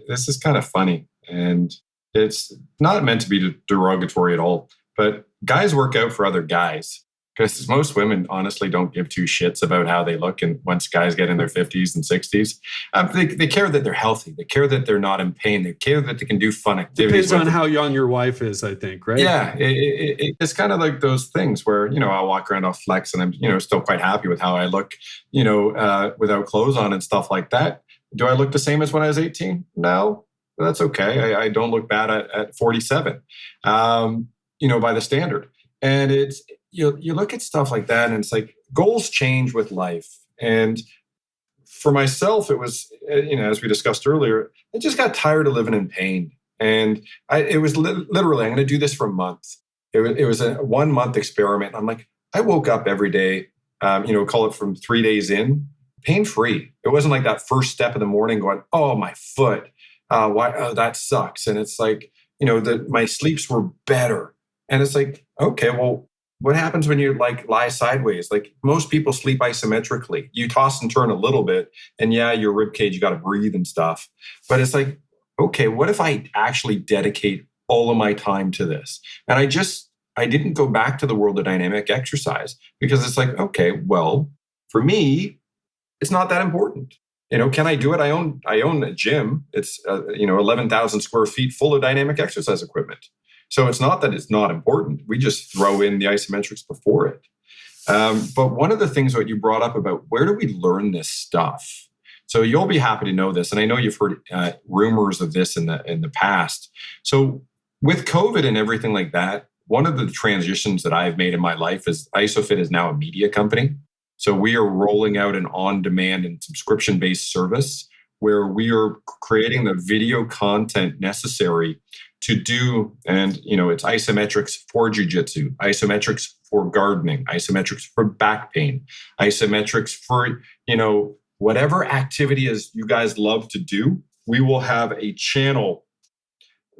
this is kind of funny. And it's not meant to be derogatory at all. But guys work out for other guys, because most women honestly don't give two shits about how they look. And once guys get in their 50s and 60s, they care that they're healthy. They care that they're not in pain. They care that they can do fun activities. Depends on how young your wife is, I think, right? Yeah. It's kind of like those things where, I'll walk around, I'll flex, and I'm, still quite happy with how I look, without clothes on and stuff like that. Do I look the same as when I was 18? No, that's okay. I don't look bad at 47, by the standard. And it's, you look at stuff like that, and it's like goals change with life. And for myself, it was, as we discussed earlier, I just got tired of living in pain. And it was literally, I'm going to do this for a month. It was a 1 month experiment. I'm like, I woke up every day, call it from 3 days in, pain-free. It wasn't like that first step in the morning going, oh, my foot, that sucks. And it's like, my sleeps were better. And it's like, okay, well, what happens when you lie sideways? Like most people sleep isometrically. You toss and turn a little bit, and your rib cage, you got to breathe and stuff. But it's like, okay, what if I actually dedicate all of my time to this? And I didn't go back to the world of dynamic exercise, because it's like, okay, well, for me, it's not that important. Can I do it? I own a gym. It's 11,000 square feet full of dynamic exercise equipment. So it's not that it's not important. We just throw in the isometrics before it. But one of the things that you brought up about, where do we learn this stuff? So you'll be happy to know this, and I know you've heard rumors of this in the past. So with COVID and everything like that, one of the transitions that I've made in my life is ISOFIT is now a media company. So we are rolling out an on-demand and subscription-based service where we are creating the video content necessary to do, and it's isometrics for jiu-jitsu, isometrics for gardening, isometrics for back pain, isometrics for, whatever activity is you guys love to do. We will have a channel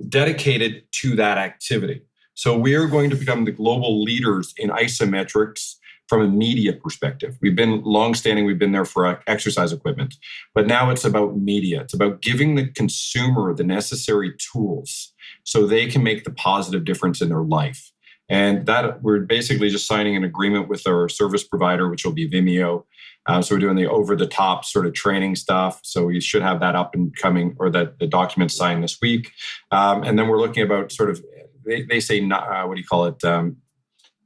dedicated to that activity. So we are going to become the global leaders in isometrics from a media perspective. We've been longstanding, we've been there for exercise equipment, but now it's about media. It's about giving the consumer the necessary tools so they can make the positive difference in their life. And that we're basically just signing an agreement with our service provider, which will be Vimeo. So we're doing the over-the-top sort of training stuff. So we should have that up and coming, or that the documents signed this week. And then we're looking about sort of, they say,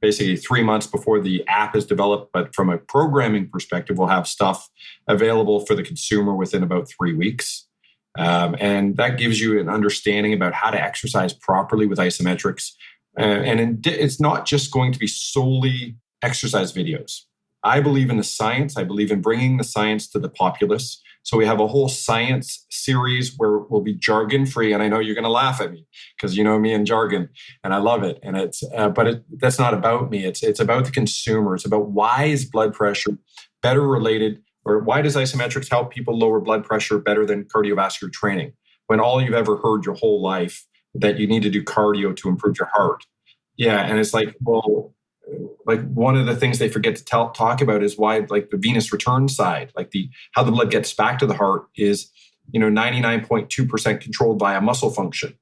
basically 3 months before the app is developed. But from a programming perspective, we'll have stuff available for the consumer within about 3 weeks. And that gives you an understanding about how to exercise properly with isometrics. And it's not just going to be solely exercise videos. I believe in the science. I believe in bringing the science to the populace. So we have a whole science series where we'll be jargon free. And I know you're going to laugh at me because you know me and jargon, and I love it. And that's not about me. It's about the consumer. It's about why is blood pressure better related, or why does isometrics help people lower blood pressure better than cardiovascular training? When all you've ever heard your whole life that you need to do cardio to improve your heart. Yeah. And it's like, well, like one of the things they forget to talk about is why, like the venous return side, like how the blood gets back to the heart is, 99.2% controlled by a muscle function.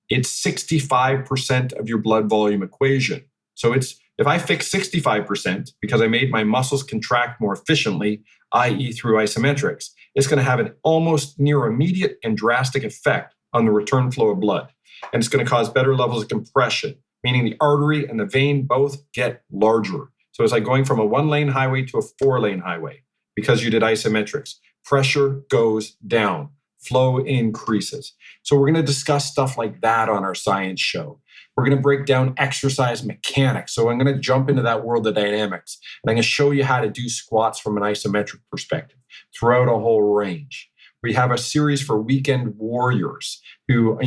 It's 65% of your blood volume equation. So if I fix 65% because I made my muscles contract more efficiently, i.e. through isometrics, it's going to have an almost near immediate and drastic effect on the return flow of blood. And it's going to cause better levels of compression, meaning the artery and the vein both get larger. So it's like going from a 1-lane highway to a 4-lane highway because you did isometrics. Pressure goes down, flow increases. So we're going to discuss stuff like that on our science show. We're going to break down exercise mechanics. So I'm going to jump into that world of dynamics, and I'm going to show you how to do squats from an isometric perspective throughout a whole range. We have a series for weekend warriors who,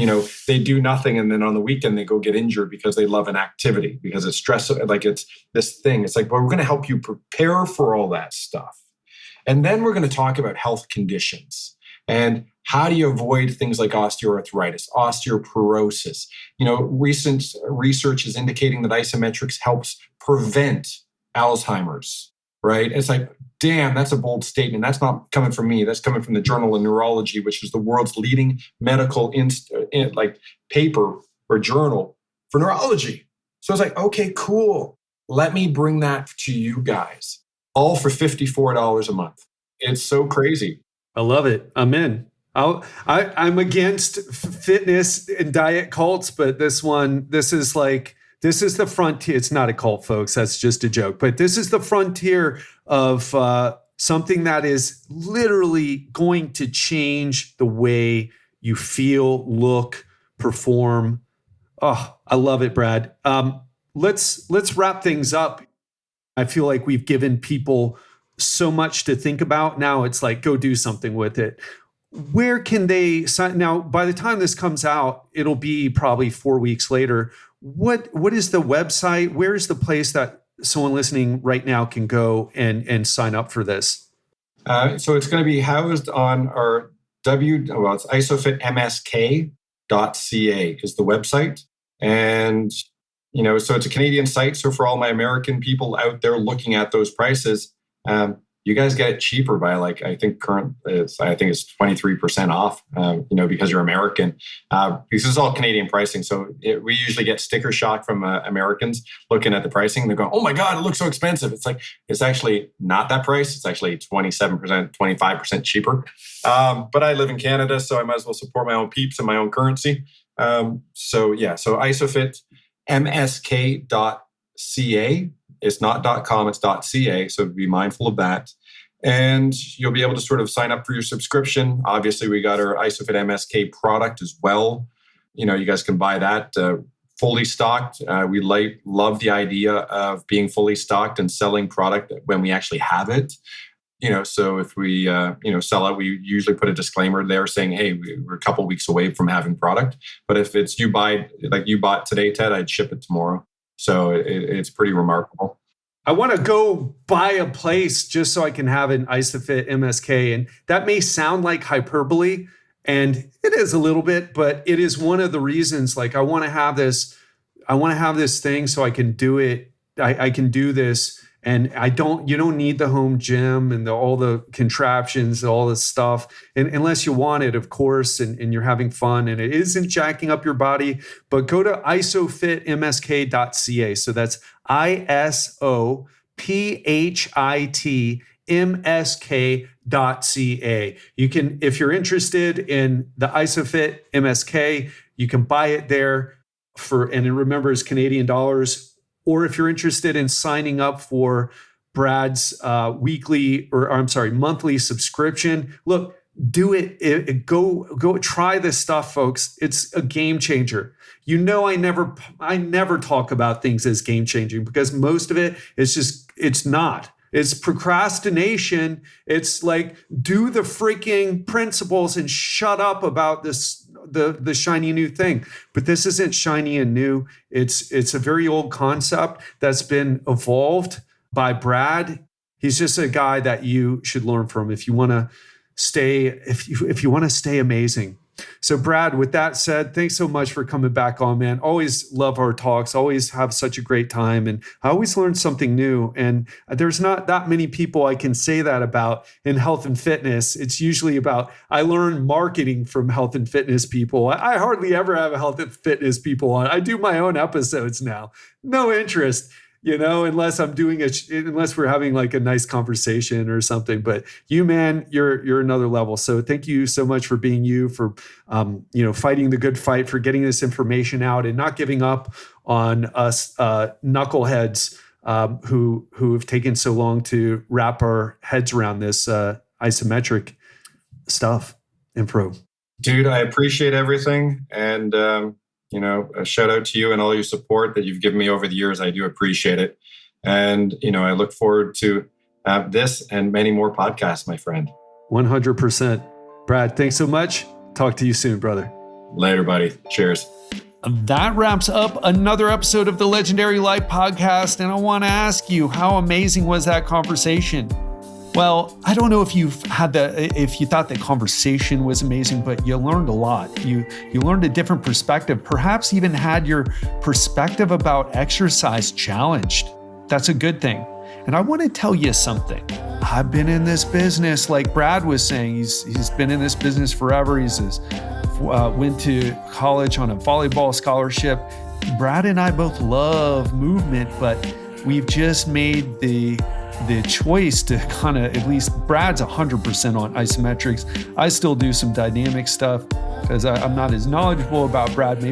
they do nothing, and then on the weekend they go get injured because they love an activity, because it's stress, like it's this thing. It's like, well, we're going to help you prepare for all that stuff. And then we're going to talk about health conditions and how do you avoid things like osteoarthritis, osteoporosis. Recent research is indicating that isometrics helps prevent Alzheimer's, right? It's like, damn, that's a bold statement. That's not coming from me. That's coming from the Journal of Neurology, which is the world's leading medical paper or journal for neurology. So it's like, okay, cool. Let me bring that to you guys, all for $54 a month. It's so crazy. I love it. I'm in. I'm against fitness and diet cults, but this is the frontier. It's not a cult, folks. That's just a joke. But this is the frontier of something that is literally going to change the way you feel, look, perform. Oh, I love it, Brad. Let's wrap things up. I feel like we've given people so much to think about. Now it's like, go do something with it. Where can they sign? Now, by the time this comes out, it'll be probably 4 weeks later. What is the website? Where is the place that someone listening right now can go and sign up for this? So it's going to be housed on our it's isofitmsk.ca is the website. And, so it's a Canadian site. So for all my American people out there looking at those prices, you guys get it cheaper by I think it's 23% off, because you're American. Because this is all Canadian pricing. So we usually get sticker shock from Americans looking at the pricing. They're going, oh my God, it looks so expensive. It's like, it's actually not that price. It's actually 27%, 25% cheaper. But I live in Canada, so I might as well support my own peeps in my own currency. So isofitmsk.ca. It's not .com, it's .ca. So be mindful of that. And you'll be able to sort of sign up for your subscription. Obviously, we got our Isofit MSK product as well. You guys can buy that fully stocked. We love the idea of being fully stocked and selling product when we actually have it. So if we, sell out, we usually put a disclaimer there saying, hey, we're a couple weeks away from having product. But if it's you bought today, Ted, I'd ship it tomorrow. So it's pretty remarkable. I want to go buy a place just so I can have an Isofit MSK. And that may sound like hyperbole, and it is a little bit, but it is one of the reasons, I want to have this thing so I can do it. I can do this. And you don't need the home gym and all the contraptions, all this stuff, unless you want it, of course, and you're having fun and it isn't jacking up your body. But go to isofitmsk.ca. So that's isofitmsk.ca. You can, if you're interested in the Isofit MSK, you can buy it there and remember, it's Canadian dollars. Or if you're interested in signing up for Brad's monthly subscription, look, do it. Go try this stuff, folks. It's a game changer. I never talk about things as game changing because most of it is it's not. It's procrastination. It's like, do the freaking principles and shut up about this, the shiny new thing. But this isn't shiny and new. It's a very old concept that's been evolved by Brad. He's just a guy that you should learn from if you want to stay amazing. So Brad, with that said, thanks so much for coming back on, man. Always love our talks, always have such a great time. And I always learn something new. And there's not that many people I can say that about in health and fitness. It's usually about, I learn marketing from health and fitness people. I hardly ever have health and fitness people on. I do my own episodes now. No interest. Unless unless we're having a nice conversation or something. But you, man, you're another level. So thank you so much for being you, for fighting the good fight, for getting this information out and not giving up on us knuckleheads who have taken so long to wrap our heads around this isometric stuff. Info. Dude, I appreciate everything. And a shout out to you and all your support that you've given me over the years. I do appreciate it. And, I look forward to this and many more podcasts, my friend. 100%. Brad, thanks so much. Talk to you soon, brother. Later, buddy. Cheers. That wraps up another episode of the Legendary Life Podcast. And I want to ask you, how amazing was that conversation? Well, I don't know if you thought the conversation was amazing, but you learned a lot. You learned a different perspective, perhaps even had your perspective about exercise challenged. That's a good thing. And I want to tell you something. I've been in this business, like Brad was saying, he's been in this business forever. Went to college on a volleyball scholarship. Brad and I both love movement, but we've just made the choice to kind of, at least Brad's 100% on isometrics. I still do some dynamic stuff because I'm not as knowledgeable about Brad.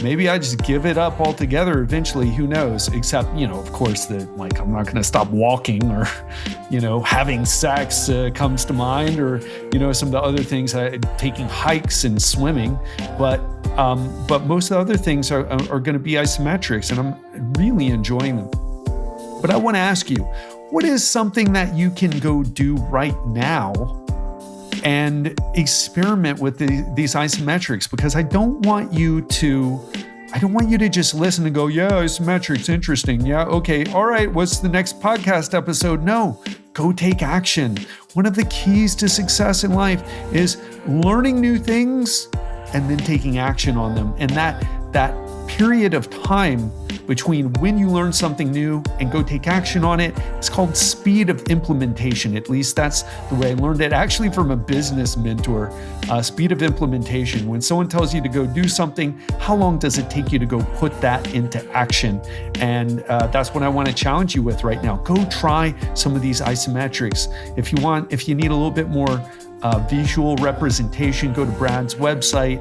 Maybe I just give it up altogether eventually, who knows? Except, of course, I'm not going to stop walking or, having sex comes to mind, or, some of the other things, taking hikes and swimming. But most of the other things are going to be isometrics, and I'm really enjoying them. But I want to ask you, what is something that you can go do right now and experiment with these isometrics? Because I don't want you to just listen and go, yeah, isometrics, interesting. Yeah, okay, all right, what's the next podcast episode? No, go take action. One of the keys to success in life is learning new things and then taking action on them. And that period of time between when you learn something new and go take action on it, it's called speed of implementation. At least that's the way I learned it, actually from a business mentor. Speed of implementation. When someone tells you to go do something, how long does it take you to go put that into action? And that's what I want to challenge you with right now. Go try some of these isometrics. If you need a little bit more visual representation, go to Brad's website,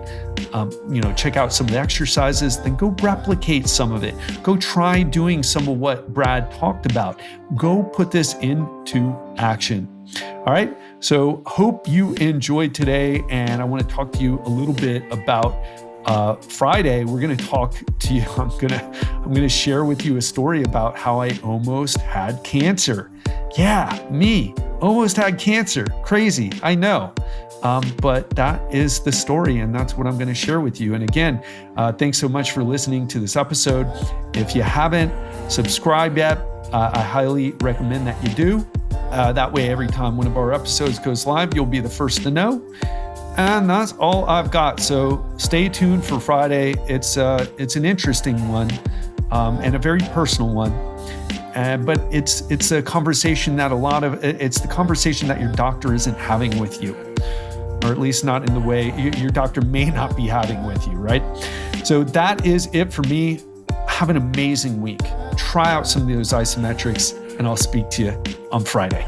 check out some of the exercises, then go replicate some of it. Go try doing some of what Brad talked about. Go put this into action. All right. So hope you enjoyed today. And I want to talk to you a little bit about Friday. We're going to talk to you. I'm going to share with you a story about how I almost had cancer. Yeah, me. Almost had cancer. Crazy, I know. But that is the story, and that's what I'm going to share with you. And again, thanks so much for listening to this episode. If you haven't subscribed yet, I highly recommend that you do. That way, every time one of our episodes goes live, you'll be the first to know. And that's all I've got. So stay tuned for Friday. It's an interesting one and a very personal one. But it's a conversation that it's the conversation that your doctor isn't having with you, or at least not in the way your doctor may not be having with you, right? So that is it for me. Have an amazing week. Try out some of those isometrics, and I'll speak to you on Friday.